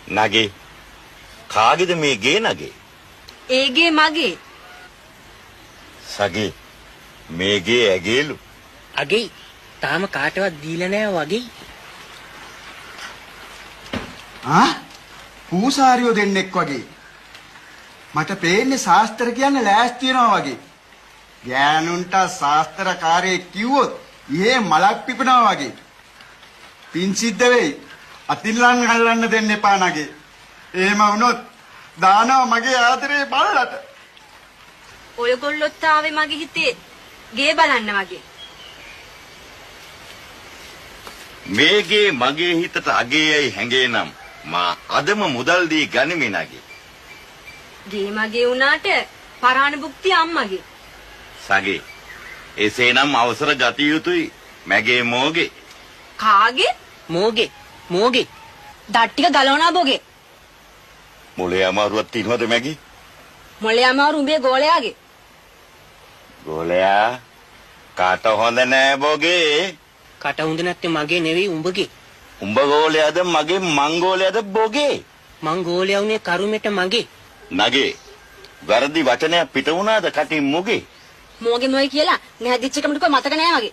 නගේ කාගේද මේ ගේ නගේ? ඒගේ මගේ. සගේ මේ ගේ ඇගේලු. අගේ තාම කාටවත් දීලා නැහැ වගේ. පූසාරියෝ දෙන්නෙක් වගේ. මට පේන්නේ ශාස්ත්‍ර කියන්න ලෑස්ති වෙනවා වගේ. ගෑනුන්ට ශාස්ත්‍රකාරයෙක් කිව්වොත් ඊයේ මලක් පිපෙනවා වගේ. පින් සිද්ධ වෙයි. අතිල්ලන් හල්ලන්න දෙන්න එපා නගේ. එහෙම වුණොත් දානවා මගේ ආදරේ බල්ලට. ඔයගොල්ලොත් ආවේ මගේ හිතේ ගේ බලන්න වගේ. මේ ගේ මගේ හිතට අගේයි හැංගේ නම් මා අදම මුදල් දී ගනිමි නගේ. ගේ මගේ වුණාට පරාණ භුක්තිය අම්මගේ. සගේ එසේනම් අවසර ගත යුතුයි මගේ මෝගේ. කාගේ? මෝගේ මෝගේ. දත් ටික ගලවනා බොගේ. මොලේ අමාරුවක් තියනවද මගේ? මොලේ අමාරු උඹේ ගෝලයාගේ. ගෝලයා කාට හොඳ නෑ බෝගේ. කට හොඳ නැත්තේ මගේ නෙවෙයි උඹගේ. උඹ ගෝලයාද මගේ මං ගෝලයාද බෝගේ? මං ගෝලයා උනේ කරුමෙට මගේ. නගේ වැරදි වචනයක් පිට වුණාද කටින් මොගේ? මෝගේ මොයි කියලා නැහැදිච්ච කමට මතක නෑ වගේ.